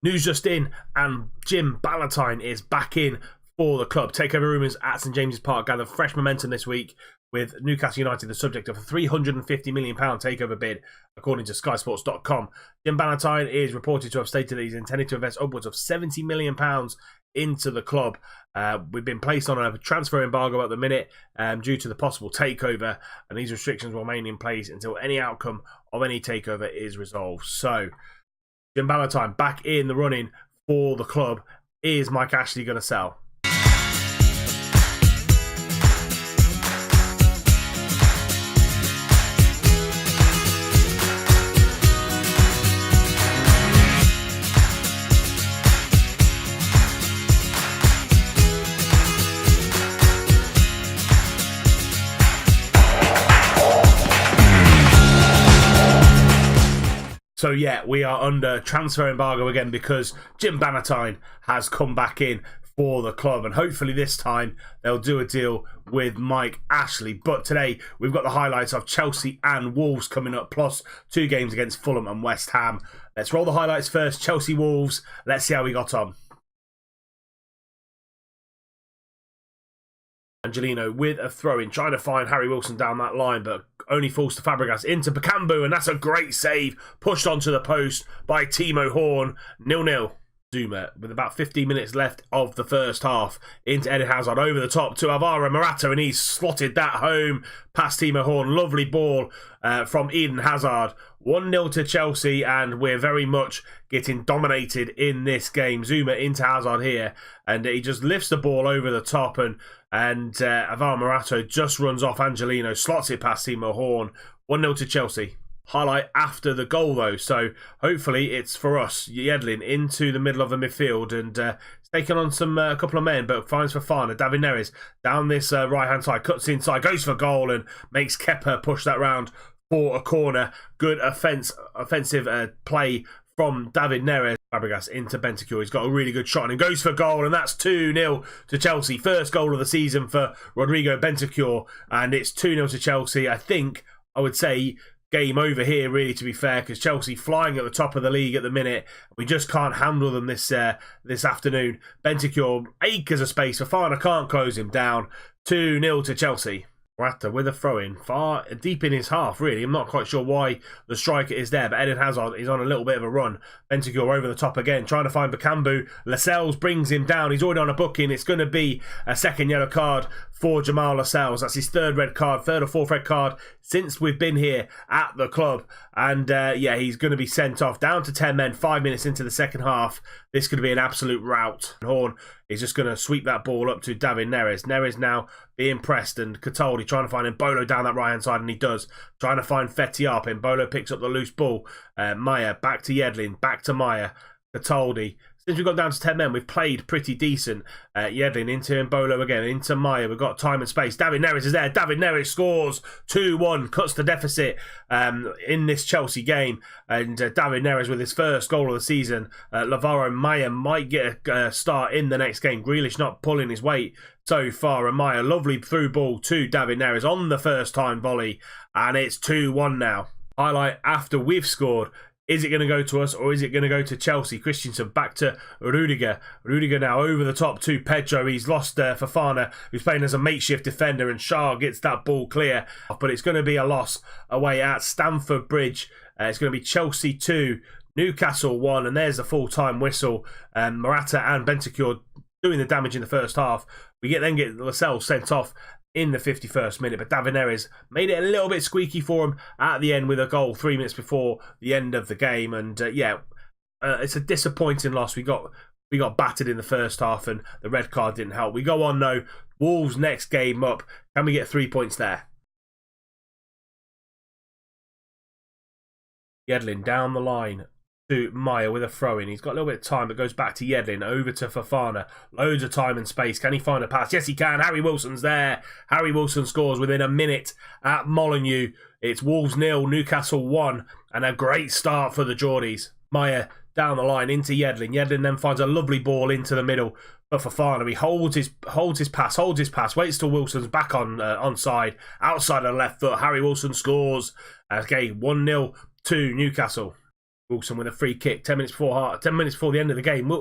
News just in, and Jim Ballantyne is back in for the club. Takeover rumours at St James's Park gather fresh momentum this week, with Newcastle United the subject of a £350 million takeover bid, according to SkySports.com. Jim Ballantyne is reported to have stated that he's intended to invest upwards of £70 million into the club. We've been placed on a transfer embargo at the minute due to the possible takeover, and these restrictions will remain in place until any outcome of any takeover is resolved. So, Jim Ballantyne back in the running for the club. Is Mike Ashley going to sell? So yeah, we are under transfer embargo again because Jim Ballantyne has come back in for the club, and hopefully this time they'll do a deal with Mike Ashley. But today we've got the highlights of Chelsea and Wolves coming up, plus 2 games against Fulham and West Ham. Let's roll the highlights first. Chelsea Wolves. Let's see how we got on. Angelino with a throw-in, trying to find Harry Wilson down that line, but only falls to Fabregas into Bakambu, and that's a great save, pushed onto the post by Timo Horn. 0-0. Zuma, with about 15 minutes left of the first half, into Eden Hazard, over the top to Alvaro Morata, and he's slotted that home past Timo Horn. Lovely ball from Eden Hazard. 1-0 to Chelsea, and we're very much getting dominated in this game. Zuma into Hazard here, and he just lifts the ball over the top, and Alvaro Morata just runs off Angelino, slots it past Timo Horn. 1-0 to Chelsea. Highlight after the goal though, so hopefully it's for us. Yedlin into the middle of the midfield, and it's taken on a couple of men, but finds Fofana. David Neres down this right hand side, cuts inside, goes for goal, and makes Kepa push that round for a corner. Good offensive play from David Neres. Fabregas into Bentancur. He's got a really good shot and goes for goal, and that's 2-0 to Chelsea. First goal of the season for Rodrigo Bentancur, and it's 2-0 to Chelsea. I would say game over here, really, to be fair, because Chelsea flying at the top of the league at the minute. We just can't handle them this afternoon. Bentancur acres of space. Fofana can't close him down. 2-0 to Chelsea. Morata with a throw-in, far deep in his half, really. I'm not quite sure why the striker is there, but Eden Hazard is on a little bit of a run. Bentancur over the top again, trying to find Bakambu. Lascelles brings him down. He's already on a booking. It's going to be a second yellow card for Jamal Lascelles. That's his third or fourth red card since we've been here at the club. And yeah, he's going to be sent off. Down to 10 men, 5 minutes into the second half. This could be an absolute rout. Horn is just going to sweep that ball up to David Neres. Neres now being pressed, and Cataldi trying to find Embolo down that right-hand side, and he does. Trying to find Fetty up. Embolo picks up the loose ball. Maya back to Yedlin, back to Maya. Cataldi. Since we've got down to 10 men, we've played pretty decent. Yedlin into Embolo again, into Maya. We've got time and space. David Neres is there. David Neres scores 2-1, cuts the deficit in this Chelsea game. And David Neres with his first goal of the season. Lavaro Maya might get a start in the next game. Grealish not pulling his weight so far. And Maya, lovely through ball to David Neres on the first time volley. And it's 2-1 now. Highlight after we've scored. Is it going to go to us, or is it going to go to Chelsea? Christensen back to Rudiger. Rudiger now over the top to Pedro. He's lost Fofana, who's playing as a makeshift defender, and Shah gets that ball clear. But it's going to be a loss away at Stamford Bridge. It's going to be Chelsea 2, Newcastle 1, and there's the full-time whistle. Morata and Bentancur doing the damage in the first half. We then get Lascelles sent off in the 51st minute, but David Neres made it a little bit squeaky for him at the end with a goal 3 minutes before the end of the game. And it's a disappointing loss. We got battered in the first half, and the red card didn't help. We go on though. Wolves next game up. Can we get 3 points there? Yedlin down the line to Maya with a throw-in. He's got a little bit of time, but goes back to Yedlin, over to Fofana. Loads of time and space. Can he find a pass? Yes, he can. Harry Wilson's there. Harry Wilson scores within a minute at Molineux. It's Wolves 0, Newcastle 1, and a great start for the Geordies. Maya down the line into Yedlin. Yedlin then finds a lovely ball into the middle for Fofana. He holds his pass, waits till Wilson's back on onside, outside of the left foot. Harry Wilson scores. Okay, 1-0 to Newcastle. Wilson with a free kick, 10 minutes before the end of the game.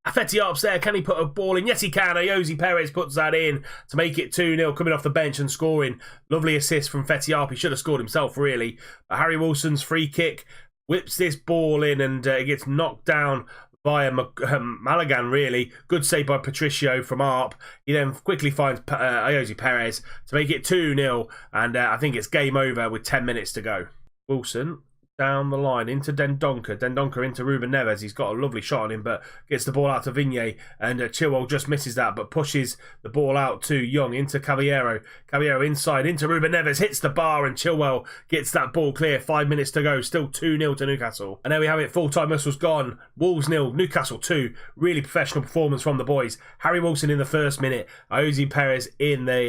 Fetiarp's there. Can he put a ball in? Yes, he can. Ayoze Perez puts that in to make it 2-0, coming off the bench and scoring. Lovely assist from Fetiarp. He should have scored himself, really. But Harry Wilson's free kick whips this ball in, and it gets knocked down via Malagan, really. Good save by Patricio from Arp. He then quickly finds Ayoze Perez to make it 2-0, and I think it's game over with 10 minutes to go. Wilson down the line into Dendoncker. Dendoncker into Ruben Neves. He's got a lovely shot on him, but gets the ball out to Vigne, and Chilwell just misses that, but pushes the ball out to Young into Caballero. Caballero inside into Ruben Neves, hits the bar, and Chilwell gets that ball clear. 5 minutes to go. Still 2-0 to Newcastle. And there we have it. Full-time whistle's gone. Wolves 0, Newcastle 2. Really professional performance from the boys. Harry Wilson in the first minute. Ayoze Perez in the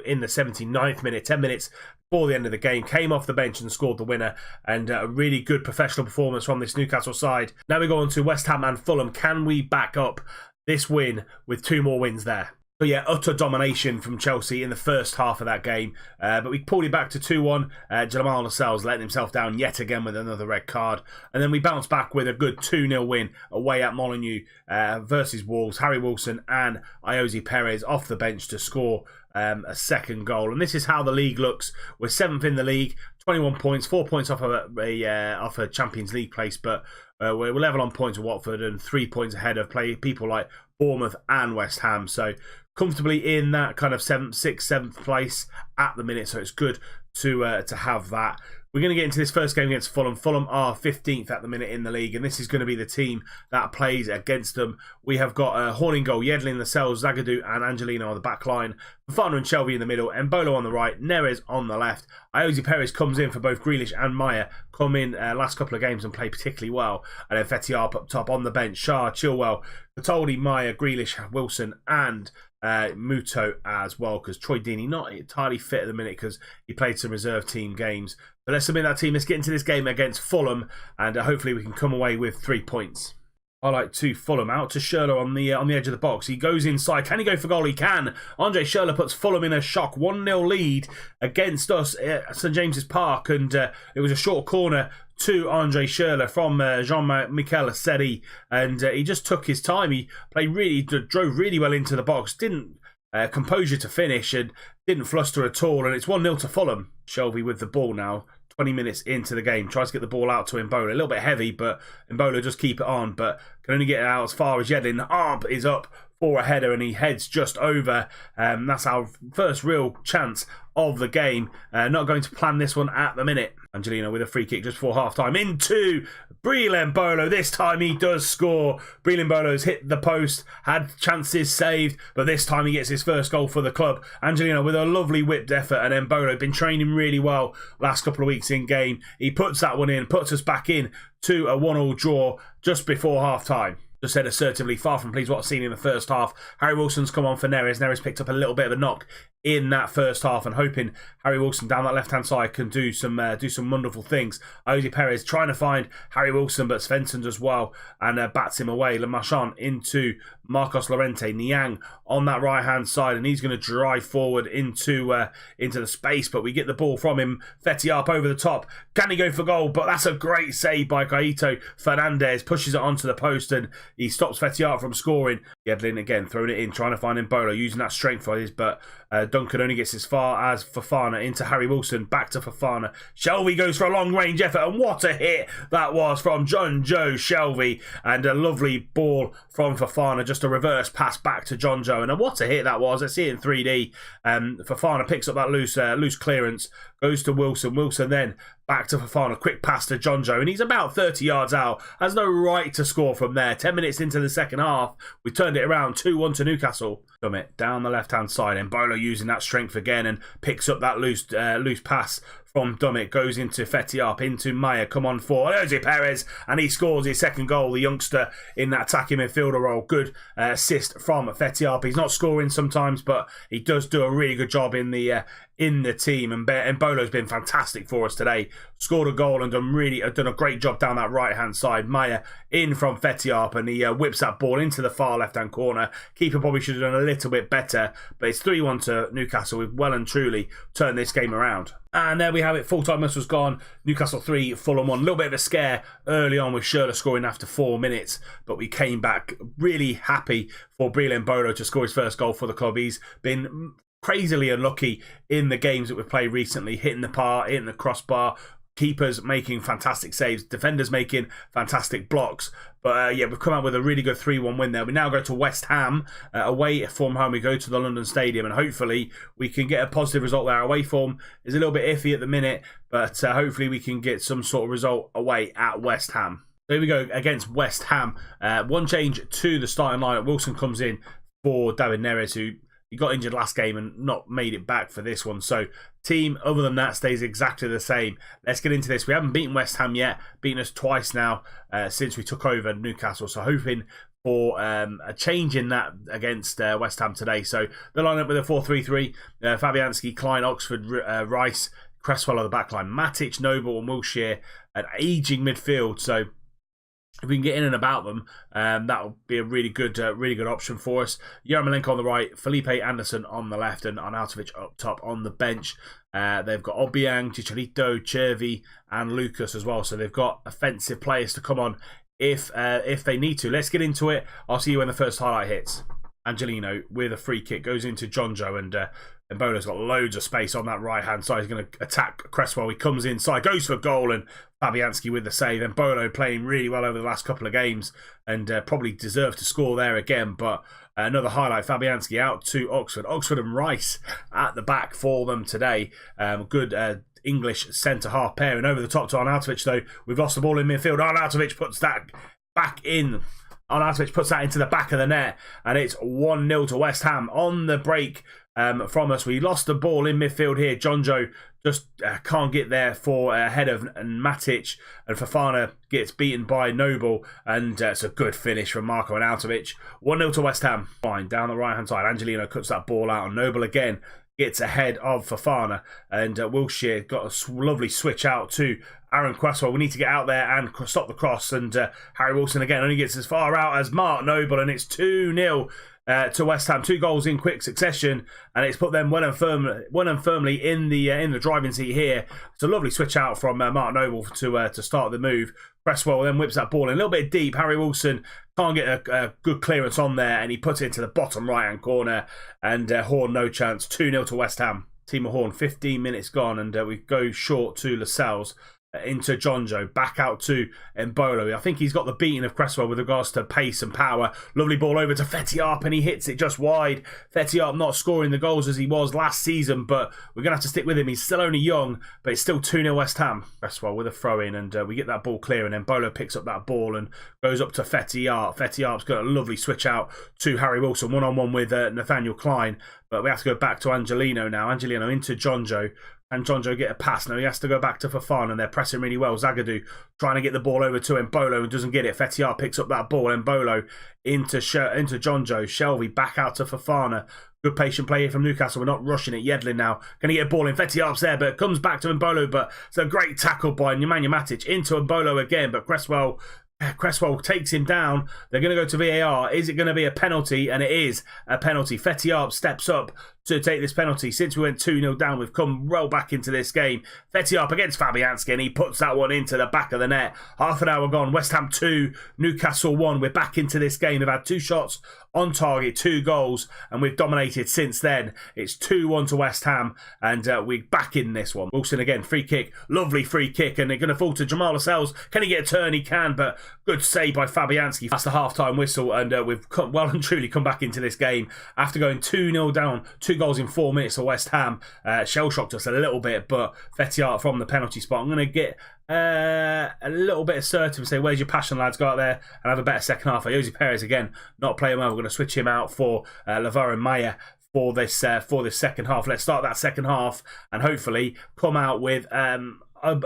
79th minute. 10 minutes before the end of the game, came off the bench and scored the winner, and a really good professional performance from this Newcastle side. Now we go on to West Ham and Fulham. Can we back up this win with 2 more wins there? So yeah, utter domination from Chelsea in the first half of that game, but we pulled it back to 2-1. Jamal Lascelles letting himself down yet again with another red card, and then we bounced back with a good 2-0 win away at Molineux versus Wolves. Harry Wilson and Ayoze Perez off the bench to score a second goal, and this is how the league looks. We're 7th in the league, 21 points, 4 points off a Champions League place, but we're level on points with Watford and 3 points ahead of people like Bournemouth and West Ham. So comfortably in that kind of 6th, 7th place at the minute. So it's good to have that. We're going to get into this first game against Fulham. Fulham are 15th at the minute in the league, and this is going to be the team that plays against them. We have got Horn in goal, Yedlin, Lascelles, Zagadou and Angelino on the back line. Fofana and Shelvey in the middle, Embolo on the right, Neres on the left. Ayoze Perez comes in for both Grealish and Maya, come in last couple of games and play particularly well. And then Fetiarp up top on the bench, Shah, Chilwell, Patoldi, Maya, Grealish, Wilson and Muto as well, because Troy Deeney not entirely fit at the minute because he played some reserve team games. But let's submit that team. Let's get into this game against Fulham, and hopefully we can come away with 3 points. Highlight to Fulham, out to Schürrle on the edge of the box. He goes inside. Can he go for goal? He can. Andre Schürrle puts Fulham in a shock 1-0 lead against us at St James's Park, and it was a short corner to Andre Schürrle from Jean-Michel Seri, and he just took his time. He drove really well into the box, didn't composure to finish, and didn't fluster at all, and it's 1-0 to Fulham. Shelvey with the ball now, 20 minutes into the game, tries to get the ball out to Embolo. A little bit heavy, but Embolo just keep it on, but can only get it out as far as Yedlin. Arp is up for a header, and he heads just over. That's our first real chance of the game. Not going to plan this one at the minute. Angelino with a free kick just before half-time into Breel Embolo. This time he does score. Breel Embolo's hit the post, had chances saved, but this time he gets his first goal for the club. Angelino with a lovely whipped effort, and Embolo been training really well last couple of weeks in game. He puts that one in, puts us back in to a 1-1 draw just before half-time. Just said assertively, far from pleased what I've seen in the first half. Harry Wilson's come on for Neres. Neres picked up a little bit of a knock in that first half, and hoping Harry Wilson down that left-hand side can do some wonderful things. Ayoze Perez trying to find Harry Wilson, but Svensson does well and bats him away. Le Marchand into Marcos Llorente. Niang on that right-hand side, and he's going to drive forward into the space, but we get the ball from him. Fetiarp over the top. Can he go for goal? But that's a great save by Caito Fernandez. Pushes it onto the post, and he stops Fetiarp from scoring. Yedlin again throwing it in, trying to find Embolo, using that strength for his, but Duncan only gets as far as Fofana into Harry Wilson, back to Fofana. Shelvey goes for a long-range effort, and what a hit that was from John Joe Shelvey, and a lovely ball from Fofana, just a reverse pass back to John Joe, and what a hit that was. I see it in 3D. Fofana picks up that loose clearance, goes to Wilson. Wilson then back to Fofana, quick pass to John Joe, and he's about 30 yards out. Has no right to score from there. 10 minutes into the second half, we turned it around, 2-1 to Newcastle. Dummett down the left-hand side, Embolo using that strength again and picks up that loose pass from Dummett, goes into Fetiarp, into Maya, come on for Ayoze Perez, and he scores his second goal, the youngster in that attacking midfielder role. Good assist from Fetiarp. He's not scoring sometimes, but he does do a really good job in the team, and Embolo's been fantastic for us today. Scored a goal and done a great job down that right-hand side. Maya in from Fetiarp, and he whips that ball into the far left-hand corner. Keeper probably should have done a little bit better, but it's 3-1 to Newcastle. We've well and truly turned this game around. And there we have it. Full-time whistle's gone. Newcastle 3, Fulham 1. A little bit of a scare early on with Schürrle scoring after 4 minutes. But we came back really happy for Breel Mbolo to score his first goal for the club. He's been crazily unlucky in the games that we've played recently. Hitting the crossbar. Keepers making fantastic saves. Defenders making fantastic blocks. But yeah, we've come out with a really good 3-1 win there. We now go to West Ham away from home. We go to the London Stadium and hopefully we can get a positive result there. Away form is a little bit iffy at the minute, but hopefully we can get some sort of result away at West Ham. There we go against West Ham. One change to the starting lineup. Wilson comes in for David Neres, who he got injured last game and not made it back for this one. So team, other than that, stays exactly the same. Let's get into this. We haven't beaten West Ham yet. Beaten us twice now since we took over Newcastle. So hoping for a change in that against West Ham today. So the lineup with a 4-3-3. Fabianski, Klein, Oxford, Rice, Cresswell on the back line. Matic, Noble and Wilshere. An ageing midfield. So if we can get in and about them, that'll be a really good option for us. Yarmolenko on the right, Felipe Anderson on the left, and Arnautovic up top on the bench. They've got Obiang, Chicharito, Chervi, and Lucas as well. So they've got offensive players to come on if they need to. Let's get into it. I'll see you when the first highlight hits. Angelino with a free kick goes into Jonjo, and Mbolo's got loads of space on that right hand side. He's going to attack Cresswell. He comes inside, goes for goal, and Fabianski with the save. Mbolo playing really well over the last couple of games and probably deserved to score there again. But another highlight, Fabianski out to Oxford. Oxford and Rice at the back for them today. Good English centre-half pairing over the top to Arnautovic, though. We've lost the ball in midfield. Arnautovic puts that back in. Arnautovic puts that into the back of the net, and it's 1-0 to West Ham on the break from us. We lost the ball in midfield here. Jonjo just can't get there for a header, and Matic and Fofana gets beaten by Noble, and it's a good finish from Marko Arnautovic. 1-0 to West Ham. Fine, down the right hand side, Angelino cuts that ball out, and Noble again gets ahead of Fofana, and Wilshere got a lovely switch out to Aaron Cresswell. We need to get out there and stop the cross, and Harry Wilson again only gets as far out as Mark Noble, and it's 2-0 to West Ham. 2 goals in quick succession, and it's put them well and firmly in the driving seat here. It's a lovely switch out from Mark Noble to start the move. Cresswell then whips that ball in a little bit deep. Harry Wilson can't get a good clearance on there, and he puts it into the bottom right hand corner, and Horn no chance. 2-0 to West Ham. Team of Horn, 15 minutes gone, and we go short to Lascelles. Into Jonjo, back out to Mbolo. I think he's got the beating of Cresswell with regards to pace and power. Lovely ball over to Fetiarp, and he hits it just wide. Fetiarp not scoring the goals as he was last season, but we're going to have to stick with him. He's still only young, but it's still 2-0 West Ham. Cresswell with a throw-in, and we get that ball clear, and then Mbolo picks up that ball and goes up to Fetiarp. Fetiarp's got a lovely switch out to Harry Wilson, one-on-one with Nathaniel Klein, but we have to go back to Angelino now. Angelino into Jonjo. And Jonjo get a pass. Now he has to go back to Fofana, and they're pressing really well. Zagadou trying to get the ball over to Mbolo and doesn't get it. Fetiar picks up that ball. Mbolo into Jonjo. Shelby back out to Fofana. Good patient play here from Newcastle. We're not rushing it. Yedlin now. Can he get a ball in? Fetiarp's there, but it comes back to Mbolo. But it's a great tackle by Nemanja Matic into Mbolo again. But Cresswell takes him down. They're going to go to VAR. Is it going to be a penalty? And it is a penalty. Fetiarp steps up to take this penalty. Since we went 2-0 down, we've come well back into this game. Fetiarp against Fabianski, and he puts that one into the back of the net. Half an hour gone. West Ham 2, Newcastle 1. We're back into this game. We've had 2 shots on target, 2 goals, and we've dominated since then. It's 2-1 to West Ham, and we're back in this one. Wilson again, free kick. Lovely free kick, and they're going to fall to Jamal Lascelles. Can he get a turn? He can, but good save by Fabianski. That's the half-time whistle, and we've well and truly come back into this game after going 2-0 down. 2 goals in 4 minutes to West Ham. Shell-shocked us a little bit, but Fetiarp from the penalty spot. I'm going to get a little bit assertive and say, where's your passion, lads? Go out there and have a better second half. Jose Perez again, not playing well. We're going to switch him out for Lavaro and Maya for this second half. Let's start that second half and hopefully come out with at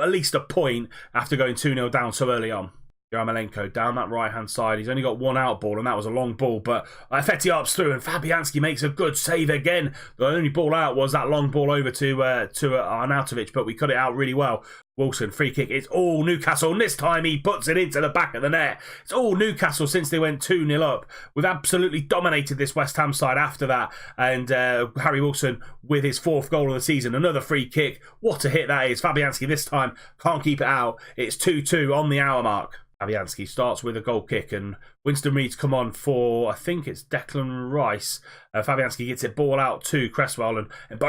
least a point after going 2-0 down so early on. Yarmolenko down that right-hand side. He's only got one out ball, and that was a long ball, but Fetiarp's through, and Fabianski makes a good save again. The only ball out was that long ball over to Arnautovic, but we cut it out really well. Wilson, free kick. It's all Newcastle, and this time he puts it into the back of the net. It's all Newcastle since they went 2-0 up. We've absolutely dominated this West Ham side after that. And Harry Wilson with his 4th goal of the season. Another free kick. What a hit that is. Fabianski this time can't keep it out. It's 2-2 on the hour mark. Fabianski starts with a goal kick, and Winston Reid's come on for, I think it's Declan Rice. Fabianski gets it ball out to Cresswell, and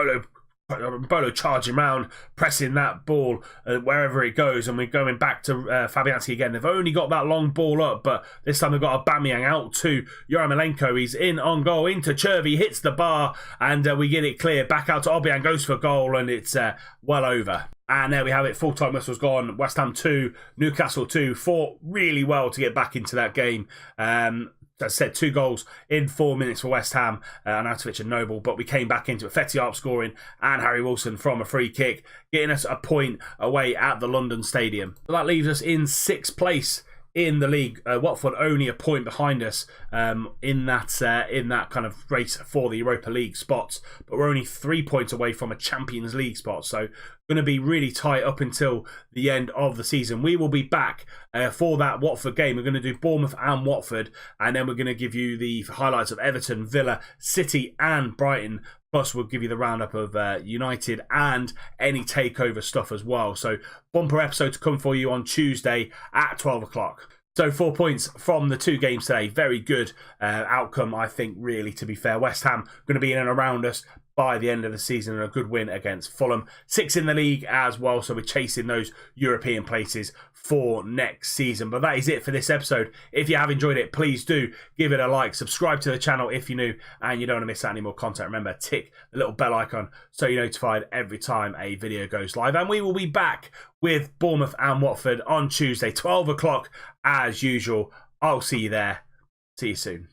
Bolo charging round, pressing that ball wherever it goes, and we're going back to Fabianski again. They've only got that long ball up, but this time they've got Aubameyang out to Yarmolenko. He's in on goal, into Chervy, hits the bar, and we get it clear. Back out to Obiang, goes for goal, and it's well over. And there we have it, full-time whistle's gone. West Ham 2, Newcastle 2. Fought really well to get back into that game. As I said, 2 goals in 4 minutes for West Ham, Arnautovic and Noble, but we came back into it. Fetty scoring and Harry Wilson from a free kick, getting us a point away at the London Stadium. So that leaves us in 6th place in the league. Watford only a point behind us in that kind of race for the Europa League spots, but we're only 3 points away from a Champions League spot, so going to be really tight up until the end of the season. We will be back for that Watford game. We're going to do Bournemouth and Watford, and then we're going to give you the highlights of Everton, Villa, City and Brighton. Plus, we'll give you the roundup of United and any takeover stuff as well. So, bumper episode to come for you on Tuesday at 12 o'clock. So 4 points from the 2 games today. Very good outcome, I think, really, to be fair. West Ham going to be in and around us by the end of the season, and a good win against Fulham. 6 in the league as well, so we're chasing those European places for next season. But that is it for this episode. If you have enjoyed it, please do give it a like. Subscribe to the channel if you're new and you don't want to miss out any more content. Remember, tick the little bell icon so you're notified every time a video goes live. And we will be back with Bournemouth and Watford on Tuesday, 12 o'clock as usual. I'll see you there. See you soon.